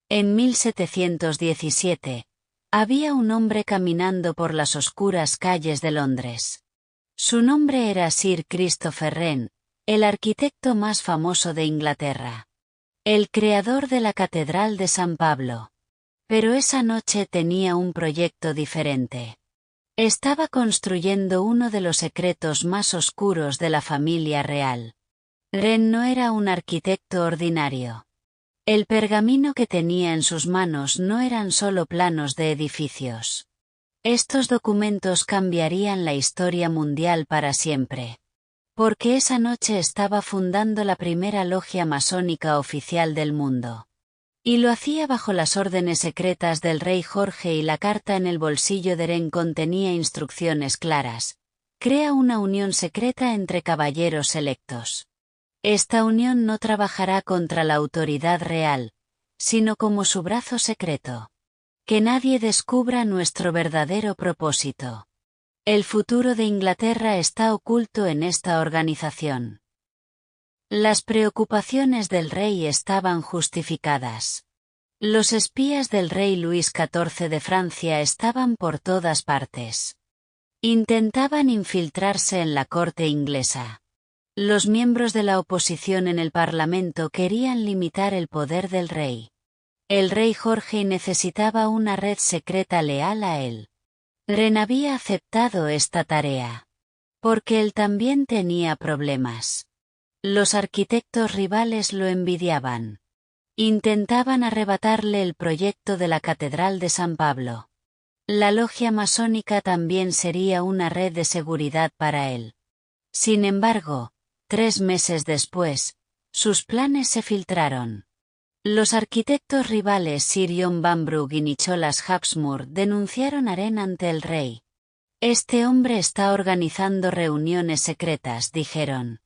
En 1717, había un hombre caminando por las oscuras calles de Londres. Su nombre era Sir Christopher Wren, el arquitecto más famoso de Inglaterra. El creador de la Catedral de San Pablo. Pero esa noche tenía un proyecto diferente. Estaba construyendo uno de los secretos más oscuros de la familia real. Wren no era un arquitecto ordinario. El pergamino que tenía en sus manos no eran solo planos de edificios. Estos documentos cambiarían la historia mundial para siempre. Porque esa noche estaba fundando la primera logia masónica oficial del mundo. Y lo hacía bajo las órdenes secretas del rey Jorge, y la carta en el bolsillo de Wren contenía instrucciones claras. Crea una unión secreta entre caballeros selectos. Esta unión no trabajará contra la autoridad real, sino como su brazo secreto. Que nadie descubra nuestro verdadero propósito. El futuro de Inglaterra está oculto en esta organización. Las preocupaciones del rey estaban justificadas. Los espías del rey Luis XIV de Francia estaban por todas partes. Intentaban infiltrarse en la corte inglesa. Los miembros de la oposición en el Parlamento querían limitar el poder del rey. El rey Jorge necesitaba una red secreta leal a él. Wren había aceptado esta tarea. Porque él también tenía problemas. Los arquitectos rivales lo envidiaban. Intentaban arrebatarle el proyecto de la Catedral de San Pablo. La logia masónica también sería una red de seguridad para él. Sin embargo, 3 meses después, sus planes se filtraron. Los arquitectos rivales Sir John Vanbrugh y Nicholas Habsburg denunciaron a Wren ante el rey. Este hombre está organizando reuniones secretas, dijeron.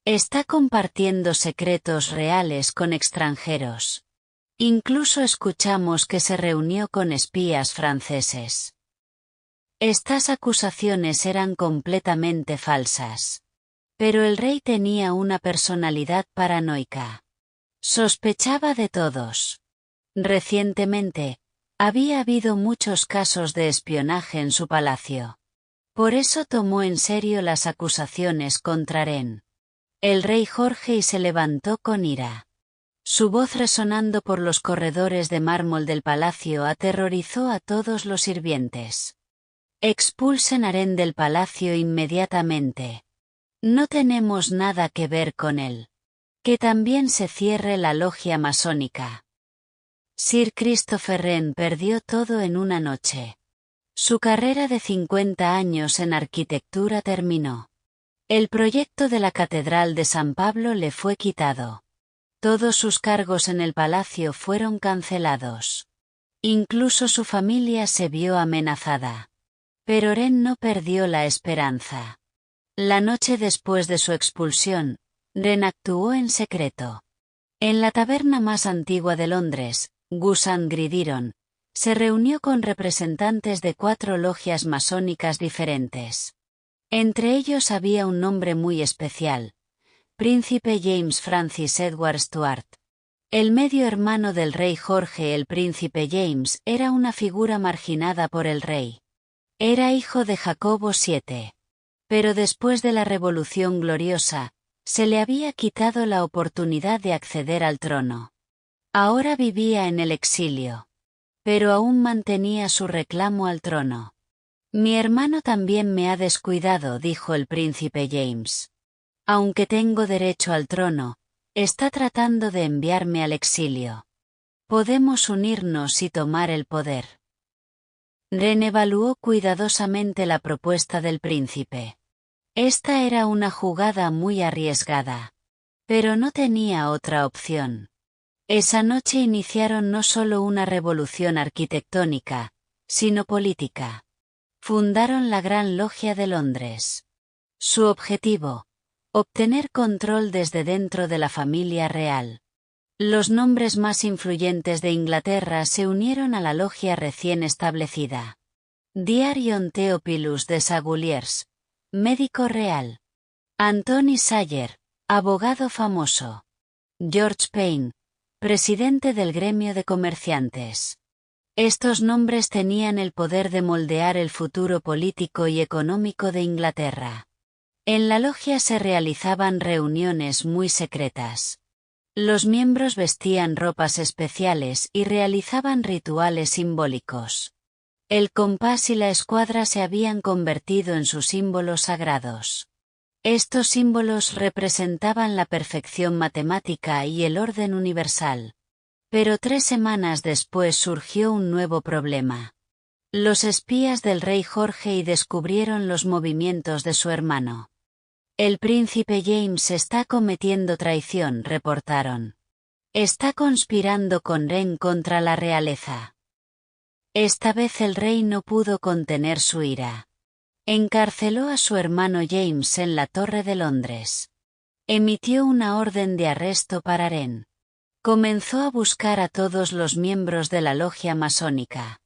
Está compartiendo secretos reales con extranjeros. Incluso escuchamos que se reunió con espías franceses. Estas acusaciones eran completamente falsas. Pero el rey tenía una personalidad paranoica. Sospechaba de todos. Recientemente, había habido muchos casos de espionaje en su palacio. Por eso tomó en serio las acusaciones contra Wren. El rey Jorge se levantó con ira. Su voz resonando por los corredores de mármol del palacio aterrorizó a todos los sirvientes. Expulsen a Wren del palacio inmediatamente. No tenemos nada que ver con él. Que también se cierre la logia masónica. Sir Christopher Wren perdió todo en una noche. Su carrera de 50 años en arquitectura terminó. El proyecto de la Catedral de San Pablo le fue quitado. Todos sus cargos en el palacio fueron cancelados. Incluso su familia se vio amenazada. Pero Wren no perdió la esperanza. La noche después de su expulsión, Wren actuó en secreto. En la taberna más antigua de Londres, Goose and Gridiron, se reunió con representantes de 4 logias masónicas diferentes. Entre ellos había un nombre muy especial, Príncipe James Francis Edward Stuart. El medio hermano del rey Jorge, el príncipe James, era una figura marginada por el rey. Era hijo de Jacobo VII. Pero después de la Revolución Gloriosa, se le había quitado la oportunidad de acceder al trono. Ahora vivía en el exilio. Pero aún mantenía su reclamo al trono. Mi hermano también me ha descuidado, dijo el príncipe James. Aunque tengo derecho al trono, está tratando de enviarme al exilio. Podemos unirnos y tomar el poder. Wren evaluó cuidadosamente la propuesta del príncipe. Esta era una jugada muy arriesgada. Pero no tenía otra opción. Esa noche iniciaron no solo una revolución arquitectónica, sino política. Fundaron la Gran Logia de Londres. Su objetivo: obtener control desde dentro de la familia real. Los nombres más influyentes de Inglaterra se unieron a la logia recién establecida. Diarion Theophilus de Saguliers, médico real. Anthony Sayer, abogado famoso. George Payne, presidente del gremio de comerciantes. Estos nombres tenían el poder de moldear el futuro político y económico de Inglaterra. En la logia se realizaban reuniones muy secretas. Los miembros vestían ropas especiales y realizaban rituales simbólicos. El compás y la escuadra se habían convertido en sus símbolos sagrados. Estos símbolos representaban la perfección matemática y el orden universal. Pero 3 semanas después surgió un nuevo problema. Los espías del rey Jorge descubrieron los movimientos de su hermano. El príncipe James está cometiendo traición, reportaron. Está conspirando con Ren contra la realeza. Esta vez el rey no pudo contener su ira. Encarceló a su hermano James en la Torre de Londres. Emitió una orden de arresto para Ren. Comenzó a buscar a todos los miembros de la logia masónica.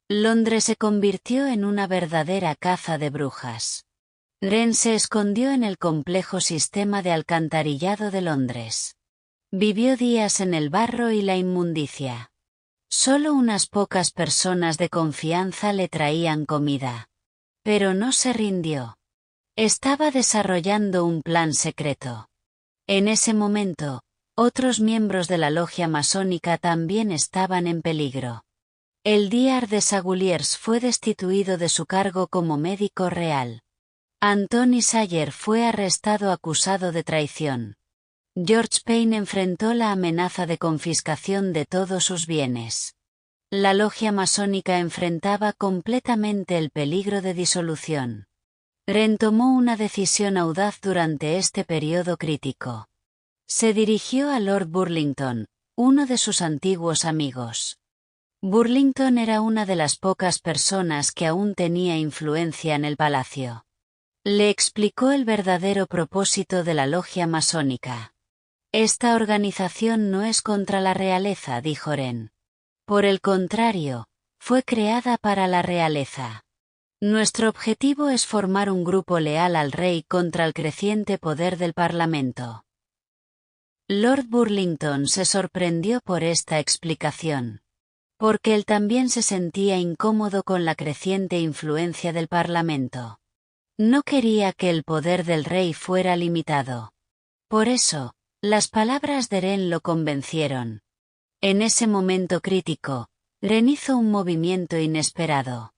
Londres se convirtió en una verdadera caza de brujas. Ren se escondió en el complejo sistema de alcantarillado de Londres. Vivió días en el barro y la inmundicia. Solo unas pocas personas de confianza le traían comida. Pero no se rindió. Estaba desarrollando un plan secreto. En ese momento, otros miembros de la logia masónica también estaban en peligro. El Diar de Saguliers fue destituido de su cargo como médico real. Anthony Sayer fue arrestado acusado de traición. George Payne enfrentó la amenaza de confiscación de todos sus bienes. La logia masónica enfrentaba completamente el peligro de disolución. Ren tomó una decisión audaz durante este periodo crítico. Se dirigió a Lord Burlington, uno de sus antiguos amigos. Burlington era una de las pocas personas que aún tenía influencia en el palacio. Le explicó el verdadero propósito de la logia masónica. Esta organización no es contra la realeza, dijo Ren. Por el contrario, fue creada para la realeza. Nuestro objetivo es formar un grupo leal al rey contra el creciente poder del Parlamento. Lord Burlington se sorprendió por esta explicación. Porque él también se sentía incómodo con la creciente influencia del Parlamento. No quería que el poder del rey fuera limitado. Por eso, las palabras de Ren lo convencieron. En ese momento crítico, Ren hizo un movimiento inesperado.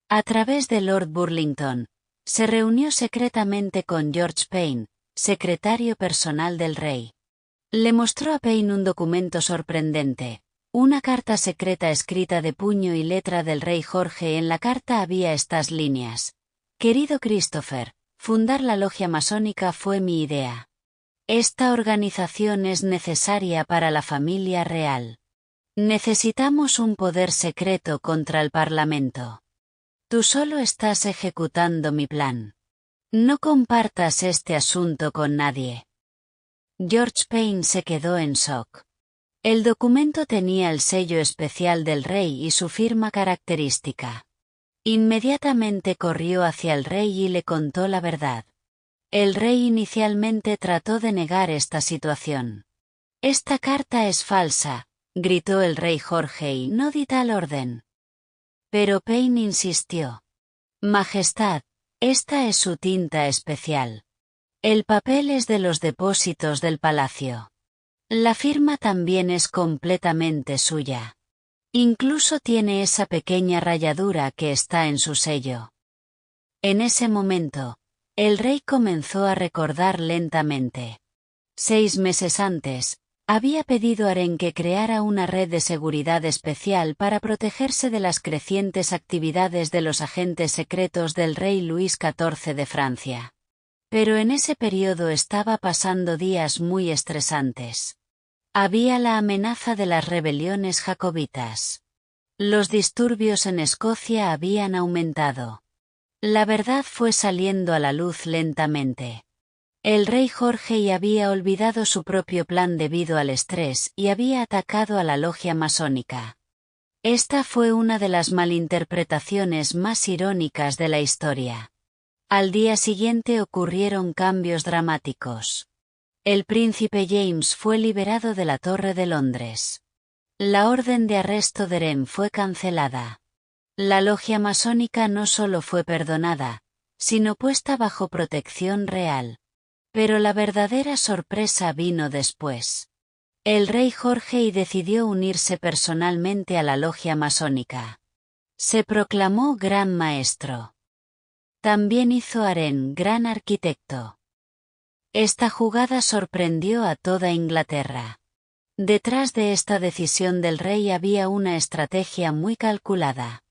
A través de Lord Burlington, se reunió secretamente con George Payne, secretario personal del rey. Le mostró a Payne un documento sorprendente, una carta secreta escrita de puño y letra del rey Jorge. En la carta había estas líneas. Querido Christopher, fundar la logia masónica fue mi idea. Esta organización es necesaria para la familia real. Necesitamos un poder secreto contra el Parlamento. Tú solo estás ejecutando mi plan. No compartas este asunto con nadie. George Payne se quedó en shock. El documento tenía el sello especial del rey y su firma característica. Inmediatamente corrió hacia el rey y le contó la verdad. El rey inicialmente trató de negar esta situación. Esta carta es falsa, gritó el rey Jorge, y no di tal orden. Pero Payne insistió. Majestad, esta es su tinta especial. El papel es de los depósitos del palacio. La firma también es completamente suya. Incluso tiene esa pequeña rayadura que está en su sello. En ese momento, el rey comenzó a recordar lentamente. 6 meses antes, había pedido a Ren que creara una red de seguridad especial para protegerse de las crecientes actividades de los agentes secretos del rey Luis XIV de Francia. Pero en ese periodo estaba pasando días muy estresantes. Había la amenaza de las rebeliones jacobitas. Los disturbios en Escocia habían aumentado. La verdad fue saliendo a la luz lentamente. El rey Jorge había olvidado su propio plan debido al estrés y había atacado a la logia masónica. Esta fue una de las malinterpretaciones más irónicas de la historia. Al día siguiente ocurrieron cambios dramáticos. El príncipe James fue liberado de la Torre de Londres. La orden de arresto de Wren fue cancelada. La logia masónica no solo fue perdonada, sino puesta bajo protección real. Pero la verdadera sorpresa vino después. El rey Jorge I decidió unirse personalmente a la logia masónica. Se proclamó Gran Maestro. También hizo a Wren Gran Arquitecto. Esta jugada sorprendió a toda Inglaterra. Detrás de esta decisión del rey había una estrategia muy calculada.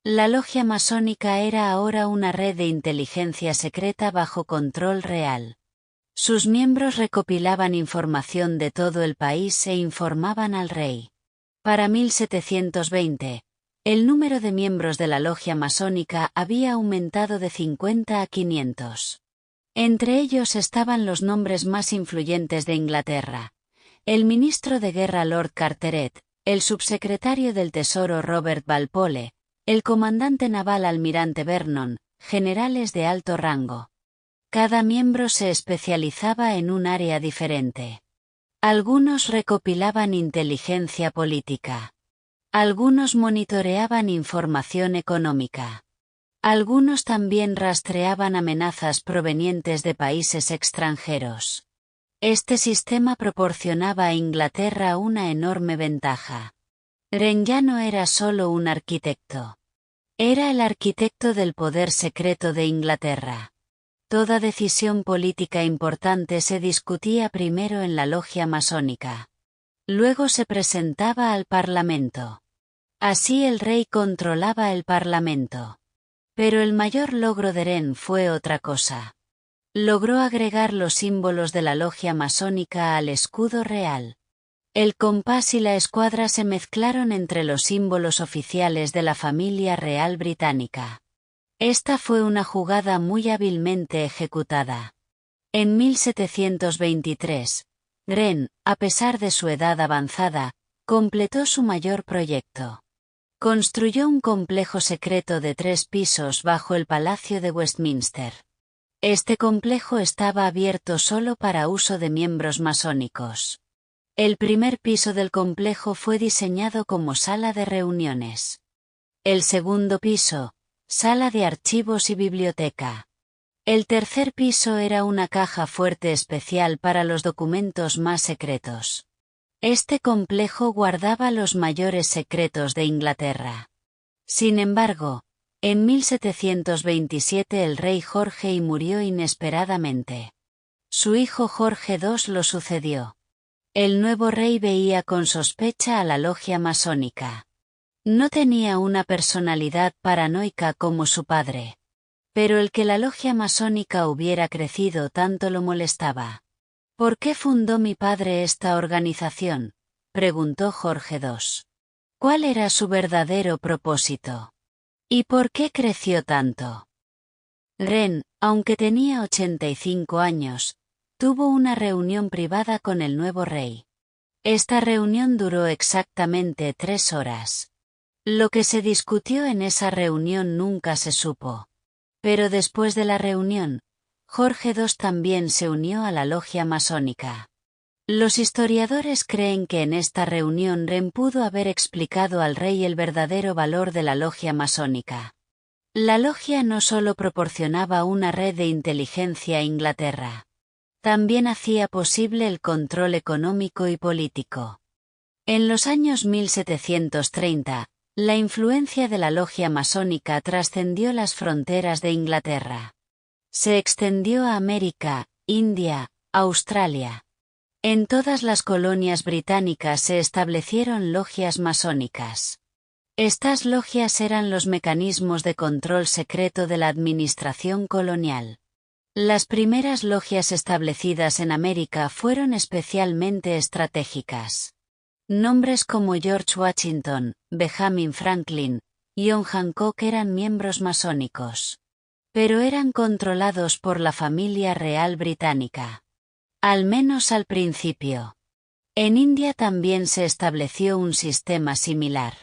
La logia masónica era ahora una red de inteligencia secreta bajo control real. Sus miembros recopilaban información de todo el país e informaban al rey. Para 1720, el número de miembros de la logia masónica había aumentado de 50 a 500. Entre ellos estaban los nombres más influyentes de Inglaterra: el ministro de guerra Lord Carteret, el subsecretario del Tesoro Robert Walpole, el comandante naval almirante Vernon, generales de alto rango. Cada miembro se especializaba en un área diferente. Algunos recopilaban inteligencia política. Algunos monitoreaban información económica. Algunos también rastreaban amenazas provenientes de países extranjeros. Este sistema proporcionaba a Inglaterra una enorme ventaja. Wren ya no era solo un arquitecto. Era el arquitecto del poder secreto de Inglaterra. Toda decisión política importante se discutía primero en la logia masónica. Luego se presentaba al Parlamento. Así el rey controlaba el Parlamento. Pero el mayor logro de Wren fue otra cosa. Logró agregar los símbolos de la logia masónica al escudo real. El compás y la escuadra se mezclaron entre los símbolos oficiales de la familia real británica. Esta fue una jugada muy hábilmente ejecutada. En 1723, Wren, a pesar de su edad avanzada, completó su mayor proyecto. Construyó un complejo secreto de 3 pisos bajo el Palacio de Westminster. Este complejo estaba abierto solo para uso de miembros masónicos. El primer piso del complejo fue diseñado como sala de reuniones. El segundo piso, sala de archivos y biblioteca. El tercer piso era una caja fuerte especial para los documentos más secretos. Este complejo guardaba los mayores secretos de Inglaterra. Sin embargo, en 1727 el rey Jorge I murió inesperadamente. Su hijo Jorge II lo sucedió. El nuevo rey veía con sospecha a la logia masónica. No tenía una personalidad paranoica como su padre. Pero el que la logia masónica hubiera crecido tanto lo molestaba. ¿Por qué fundó mi padre esta organización?, preguntó Jorge II. ¿Cuál era su verdadero propósito? ¿Y por qué creció tanto? Wren, aunque tenía 85 años, tuvo una reunión privada con el nuevo rey. Esta reunión duró exactamente 3 horas. Lo que se discutió en esa reunión nunca se supo. Pero después de la reunión, Jorge II también se unió a la logia masónica. Los historiadores creen que en esta reunión Wren pudo haber explicado al rey el verdadero valor de la logia masónica. La logia no solo proporcionaba una red de inteligencia a Inglaterra. También hacía posible el control económico y político. En los años 1730, la influencia de la logia masónica trascendió las fronteras de Inglaterra. Se extendió a América, India, Australia. En todas las colonias británicas se establecieron logias masónicas. Estas logias eran los mecanismos de control secreto de la administración colonial. Las primeras logias establecidas en América fueron especialmente estratégicas. Nombres como George Washington, Benjamin Franklin, y John Hancock eran miembros masónicos. Pero eran controlados por la familia real británica. Al menos al principio. En India también se estableció un sistema similar.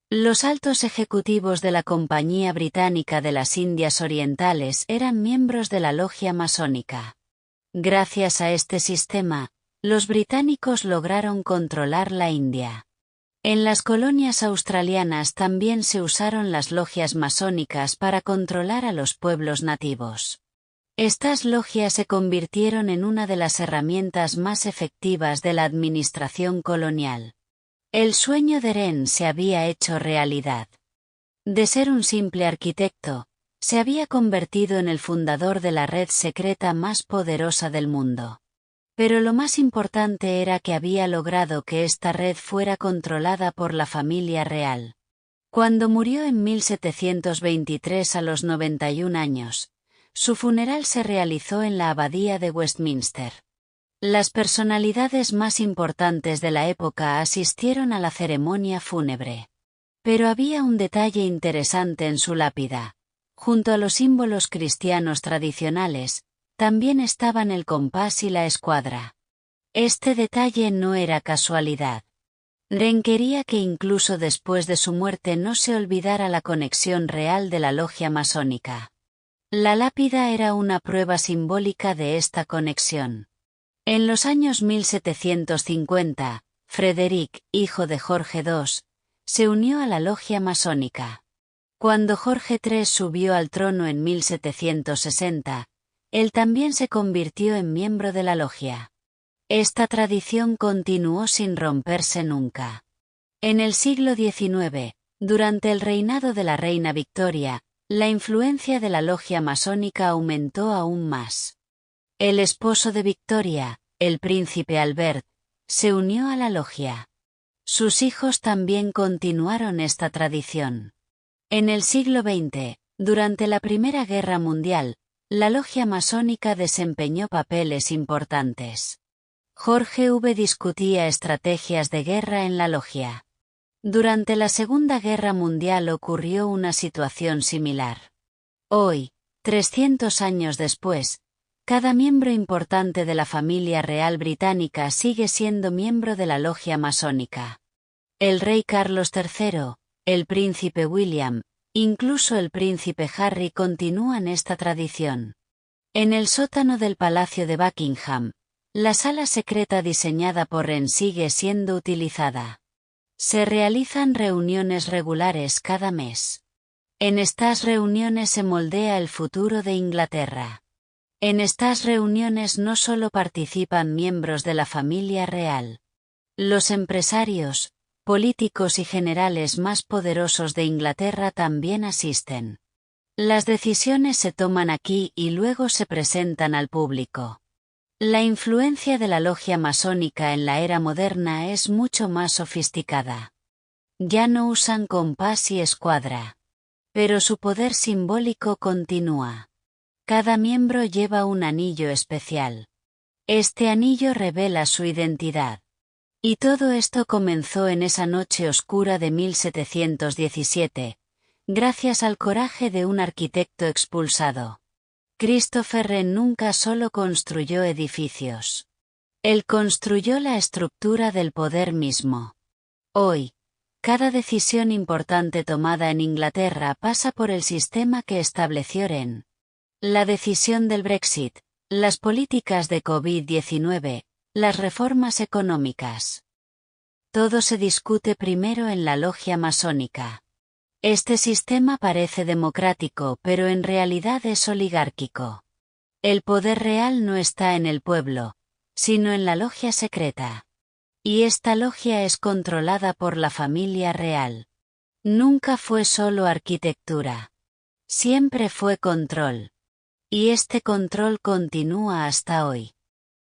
Los altos ejecutivos de la Compañía Británica de las Indias Orientales eran miembros de la logia masónica. Gracias a este sistema, los británicos lograron controlar la India. En las colonias australianas también se usaron las logias masónicas para controlar a los pueblos nativos. Estas logias se convirtieron en una de las herramientas más efectivas de la administración colonial. El sueño de Ren se había hecho realidad. De ser un simple arquitecto, se había convertido en el fundador de la red secreta más poderosa del mundo. Pero lo más importante era que había logrado que esta red fuera controlada por la familia real. Cuando murió en 1723 a los 91 años, su funeral se realizó en la abadía de Westminster. Las personalidades más importantes de la época asistieron a la ceremonia fúnebre. Pero había un detalle interesante en su lápida. Junto a los símbolos cristianos tradicionales, también estaban el compás y la escuadra. Este detalle no era casualidad. Ren quería que incluso después de su muerte no se olvidara la conexión real de la logia masónica. La lápida era una prueba simbólica de esta conexión. En los años 1750, Frederick, hijo de Jorge II, se unió a la logia masónica. Cuando Jorge III subió al trono en 1760, él también se convirtió en miembro de la logia. Esta tradición continuó sin romperse nunca. En el siglo XIX, durante el reinado de la reina Victoria, la influencia de la logia masónica aumentó aún más. El esposo de Victoria, el príncipe Albert, se unió a la logia. Sus hijos también continuaron esta tradición. En el siglo XX, durante la Primera Guerra Mundial, la logia masónica desempeñó papeles importantes. Jorge V discutía estrategias de guerra en la logia. Durante la Segunda Guerra Mundial ocurrió una situación similar. Hoy, 300 años después, cada miembro importante de la familia real británica sigue siendo miembro de la logia masónica. El rey Carlos III, el príncipe William, incluso el príncipe Harry continúan esta tradición. En el sótano del Palacio de Buckingham, la sala secreta diseñada por Ren sigue siendo utilizada. Se realizan reuniones regulares cada mes. En estas reuniones se moldea el futuro de Inglaterra. En estas reuniones no solo participan miembros de la familia real. Los empresarios, políticos y generales más poderosos de Inglaterra también asisten. Las decisiones se toman aquí y luego se presentan al público. La influencia de la logia masónica en la era moderna es mucho más sofisticada. Ya no usan compás y escuadra. Pero su poder simbólico continúa. Cada miembro lleva un anillo especial. Este anillo revela su identidad. Y todo esto comenzó en esa noche oscura de 1717, gracias al coraje de un arquitecto expulsado. Christopher Wren nunca solo construyó edificios. Él construyó la estructura del poder mismo. Hoy, cada decisión importante tomada en Inglaterra pasa por el sistema que estableció Wren. La decisión del Brexit, las políticas de COVID-19, las reformas económicas. Todo se discute primero en la logia masónica. Este sistema parece democrático, pero en realidad es oligárquico. El poder real no está en el pueblo, sino en la logia secreta. Y esta logia es controlada por la familia real. Nunca fue solo arquitectura. Siempre fue control. Y este control continúa hasta hoy.